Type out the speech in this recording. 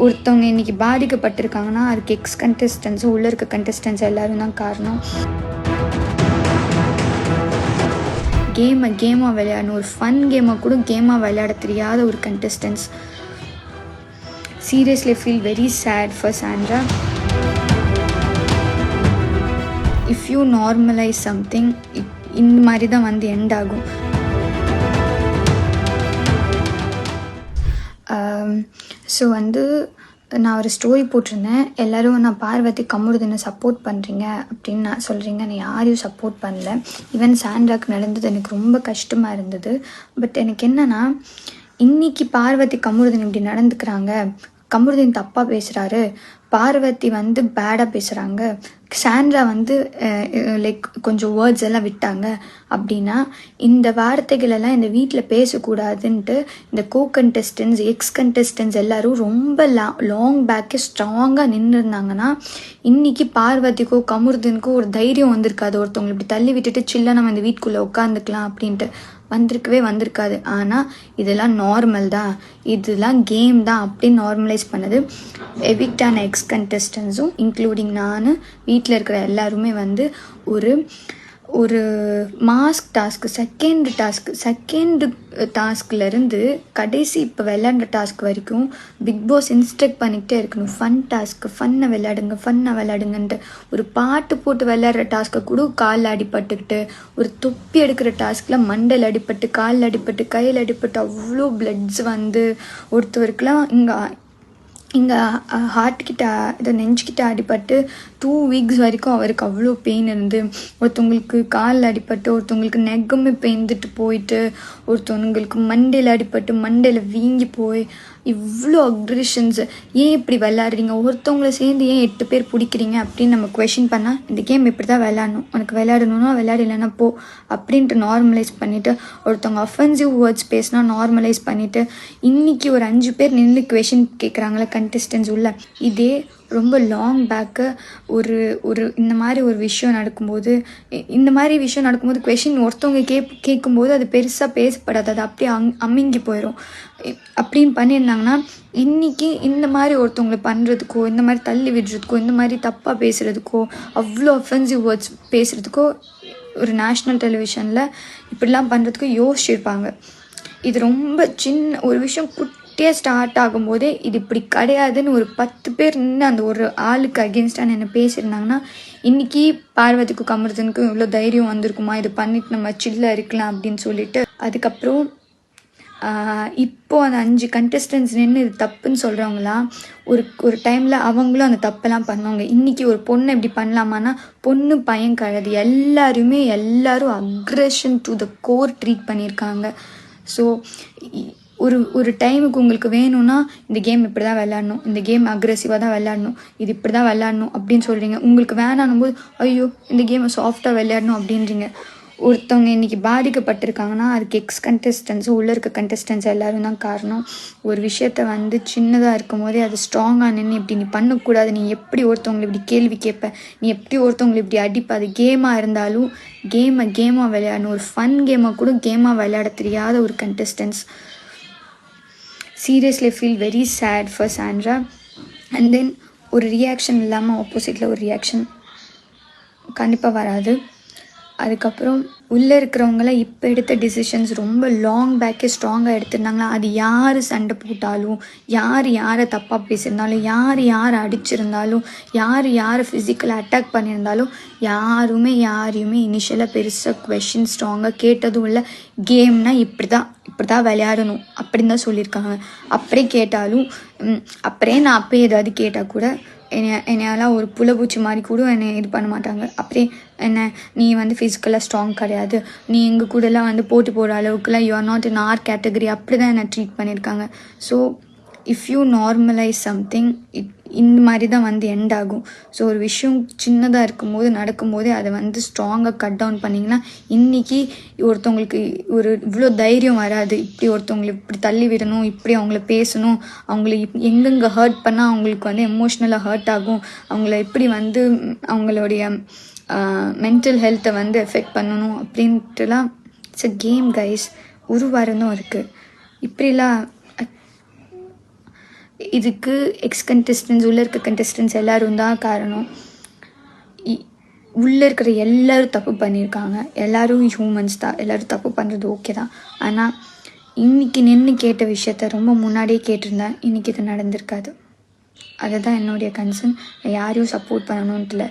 ஒருத்தவங்க இன்றைக்கி பாதிக்கப்பட்டிருக்காங்கன்னா அதுக்கு எக்ஸ் கண்டஸ்டன்ஸும் உள்ளே இருக்க கண்டஸ்டன்ஸ் எல்லோரும் தான் காரணம். கேமாக விளையாடணும், ஒரு ஃபன் கேமை கூட கேமாக விளையாட தெரியாத ஒரு contestants. Seriously feel very sad for Sandra. If you normalize something இந்த மாதிரி தான் வந்து எண்ட் ஆகும். ஸோ வந்து நான் ஒரு ஸ்டோரி போட்டிருந்தேன். எல்லோரும் நான் பார்வதி கமுருதனை சப்போர்ட் பண்ணுறீங்க அப்படின்னு நான் சொல்கிறீங்க. நான் யாரையும் சப்போர்ட் பண்ணல. ஈவன் சாண்ட்ராக்கு நடந்தது எனக்கு ரொம்ப கஷ்டமாக இருந்தது. பட் எனக்கு என்னென்னா, இன்றைக்கி பார்வதி கமுருதன் இப்படி நடந்துக்கிறாங்க, கமுருதன் தப்பாக பேசுகிறாரு, பார்வதி வந்து பேடாக பேசுகிறாங்க, சாண்ட்ரா வந்து லைக் கொஞ்சம் வேர்ட்ஸ் எல்லாம் விட்டாங்க அப்படின்னா இந்த வார்த்தைகளெல்லாம் இந்த வீட்டில் பேசக்கூடாதுன்ட்டு இந்த கண்டஸ்டன்ஸ் எக்ஸ் கண்டஸ்டன்ஸ் எல்லோரும் ரொம்ப லாங் பேக்கே ஸ்ட்ராங்காக நின்றுருந்தாங்கன்னா இன்றைக்கி பார்வதிக்கோ கமுருதனுக்கோ ஒரு தைரியம் வந்திருக்காது. ஒருத்தவங்களை இப்படி தள்ளி விட்டுட்டு சில்ல நம்ம இந்த வீட்டுக்குள்ளே உட்காந்துக்கலாம் அப்படின்ட்டு வந்திருக்காது. ஆனால் இதெல்லாம் நார்மல் தான், இதெல்லாம் கேம் தான் அப்படின்னு நார்மலைஸ் பண்ணது எவிக்டான எக்ஸ் கண்டஸ்டன்ஸும் இன்க்ளூடிங் நான், வீட்டில் இருக்கிற எல்லாருமே வந்து ஒரு மாஸ்க் டாஸ்க்கு செகண்ட் டாஸ்க்லேருந்து கடைசி இப்போ விளையாடுற டாஸ்க் வரைக்கும் பிக் பாஸ் இன்ஸ்ட்ரக்ட் பண்ணிக்கிட்டே இருக்கணும். ஃபன்னை விளையாடுங்கன்ட்டு. ஒரு பாட்டு போட்டு விளையாடுற டாஸ்க்கை கூட காலில் அடிபட்டுக்கிட்டு, ஒரு தொப்பி எடுக்கிற டாஸ்கில் மண்டையில் அடிபட்டு, காலில் அடிபட்டு, கையில் அடிபட்டு, அவ்வளோ பிளட்ஸ் வந்து ஒருத்தவருக்குலாம் இங்கே ஹார்ட்கிட்ட இதை நெஞ்சுக்கிட்ட அடிபட்டு 2 வீக்ஸ் வரைக்கும் அவருக்கு அவ்வளோ பெயின் இருந்து, ஒருத்தவங்களுக்கு காலில் அடிபட்டு, ஒருத்தவங்களுக்கு நெகமே பெய்ந்துட்டு போயிட்டு, ஒருத்தவங்களுக்கு மண்டையில் அடிபட்டு மண்டையில் வீங்கி போய் இவ்வளோ அக்ரெஷன்ஸு. ஏன் இப்படி விளையாடுறீங்க, ஒருத்தவங்கள சேர்ந்து ஏன் 8 பேர் பிடிக்கிறீங்க அப்படின்னு நம்ம கொஷின் பண்ணால், இந்த கேம் இப்படி தான் விளையாடணும், உனக்கு விளையாடணும்னா விளையாடலைன்னா போ அப்படின்ட்டு நார்மலைஸ் பண்ணிவிட்டு, ஒருத்தவங்க அஃபென்சிவ் வேர்ட்ஸ் பேசினா நார்மலைஸ் பண்ணிவிட்டு, இன்றைக்கி ஒரு 5 பேர் நின்று கொஷின் கேட்குறாங்களே கண்டஸ்டன்ஸ் உள்ள. இதே ரொம்ப லாங் பேக்கு ஒரு இந்த மாதிரி ஒரு விஷயம் நடக்கும்போது கொஷின் ஒருத்தவங்க கேட்கும்போது அது பெருசாக பேசப்படாது, அது அப்படியே அமுங்கி போயிடும். அப்படின்னு பண்ணியிருந்தாங்கன்னா இன்றைக்கி இந்த மாதிரி ஒருத்தவங்களை பண்ணுறதுக்கோ, இந்த மாதிரி தள்ளி விடுறதுக்கோ, இந்த மாதிரி தப்பாக பேசுகிறதுக்கோ, அவ்வளோ அஃபென்சிவ் வேர்ட்ஸ் பேசுகிறதுக்கோ ஒரு நேஷ்னல் டெலிவிஷனில் இப்படிலாம் பண்ணுறதுக்கோ யோசிச்சிருப்பாங்க. இது ரொம்ப சின்ன ஒரு விஷயம், குட்டியாக ஸ்டார்ட் ஆகும்போதே இது இப்படி கிடையாதுன்னு ஒரு 10 பேர் நின்று அந்த ஒரு ஆளுக்கு அகென்ஸ்டாக என்ன பேசியிருந்தாங்கன்னா இன்றைக்கி பார்வதிக்கும் கமருதனுக்கும் இவ்வளோ தைரியம் வந்திருக்குமா, இது பண்ணிட்டு நம்ம சில்லாக இருக்கலாம் அப்படின்னு சொல்லிட்டு. அதுக்கப்புறம் இப்போது அந்த 5 கண்டஸ்டன்ஸ் நின்று இது தப்புன்னு சொல்கிறவங்களாம் ஒரு டைமில் அவங்களும் அந்த தப்பெல்லாம் பண்ணுவாங்க. இன்றைக்கி ஒரு பொண்ணை இப்படி பண்ணலாமான்னா பொண்ணு பையன் கிடையாது, எல்லாரும் aggression to the core treat பண்ணியிருக்காங்க. ஸோ ஒரு டைமுக்கு உங்களுக்கு வேணும்னா இந்த கேம் இப்படி தான் விளையாடணும், இந்த கேம் அக்ரெசிவாக தான் விளையாடணும், இது இப்படி தான் விளையாடணும் அப்படின்னு சொல்கிறீங்க. உங்களுக்கு வேணான்னும் போது ஐயோ இந்த கேமை சாஃப்டாக விளையாடணும் அப்படின்றீங்க. ஒருத்தவங்க இன்றைக்கி பாதிக்கப்பட்டிருக்காங்கன்னா அதுக்கு எக்ஸ் கண்டஸ்டன்ஸும் உள்ளே இருக்க கண்டஸ்டன்ஸ் எல்லோரும் தான் காரணம். ஒரு விஷயத்த வந்து சின்னதாக இருக்கும் போதே அது ஸ்ட்ராங்காக நின்று இப்படி நீ பண்ணக்கூடாது, நீ எப்படி ஒருத்தவங்களை இப்படி கேள்வி கேட்ப, நீ எப்படி ஒருத்தவங்களை இப்படி அடிப்ப, அது கேமாக இருந்தாலும் கேமாக விளையாடணும், ஒரு ஃபன் கேமை கூட கேமாக விளையாட தெரியாத ஒரு contestants. Seriously feel very sad for Sandra. And then ஒரு ரியாக்ஷன் இல்லாமல் ஆப்போசிட்டில் ஒரு ரியாக்ஷன் கண்டிப்பாக வராது. அதுக்கப்புறம் உள்ளே இருக்கிறவங்களாம் இப்போ எடுத்த டிசிஷன்ஸ் ரொம்ப லாங் பேக்கே ஸ்ட்ராங்காக எடுத்திருந்தாங்களா, அது யார் சண்டை போட்டாலும், யாரை தப்பாக பேசியிருந்தாலும், யாரை அடிச்சிருந்தாலும், யாரை ஃபிசிக்கலாக அட்டாக் பண்ணியிருந்தாலும் யாரையுமே இனிஷியலாக பெருசாக கொஷின் ஸ்ட்ராங்காக கேட்டதும் இல்லை. கேம்னால் இப்படி தான் விளையாடணும் அப்படின்னு தான் சொல்லியிருக்காங்க. அப்படியே கேட்டாலும் அப்படியே நான் அப்போயே ஏதாவது கேட்டால் கூட என்னையெல்லாம் ஒரு புலபூச்சி மாதிரி கூட என்னை இது பண்ண மாட்டாங்க. அப்படியே நீ வந்து ஃபிசிக்கலாக ஸ்ட்ராங் கிடையாது, நீ எங்கள் கூடலாம் வந்து போட்டி போடுற அளவுக்குலாம் you are not in our category அப்படி தான் என்னை ட்ரீட் பண்ணியிருக்காங்க. So if you normalize something இந்த மாதிரி தான் வந்து எண்ட் ஆகும். ஸோ ஒரு விஷயம் சின்னதாக இருக்கும்போது நடக்கும்போதே அதை வந்து ஸ்ட்ராங்காக கட் டவுன் பண்ணிங்கன்னா இன்றைக்கி ஒருத்தவங்களுக்கு இவ்வளோ தைரியம் வராது. இப்படி ஒருத்தவங்களை இப்படி தள்ளி விடணும், இப்படி அவங்கள பேசணும், அவங்கள எங்கெங்கே ஹர்ட் பண்ணால் அவங்களுக்கு வந்து எமோஷ்னலாக ஹர்ட் ஆகும், அவங்கள எப்படி வந்து அவங்களுடைய மென்டல் ஹெல்த்தை வந்து எஃபெக்ட் பண்ணணும் அப்படின்ட்டுலாம். இட்ஸ் அ கேம் கைஸ், ஒரு வாரம் தான் இருக்குது. இப்படிலாம் இதுக்கு கண்டெஸ்டன்ஸ் உள்ளே இருக்க கண்டெஸ்டன்ஸ் எல்லோரும் தான் காரணம். உள்ளே இருக்கிற எல்லோரும் தப்பு பண்ணியிருக்காங்க. எல்லோரும் ஹியூமன்ஸ் தான். எல்லோரும் தப்பு பண்ணுறது ஓகே தான். ஆனால் இன்றைக்கி நின்று கேட்ட விஷயத்த ரொம்ப முன்னாடியே கேட்டிருந்தேன், இன்றைக்கி இது நடந்திருக்காது. அதுதான் என்னுடைய கன்சர்ன். யாரையும் சப்போர்ட் பண்ணணுன்ட்டு இல்லை.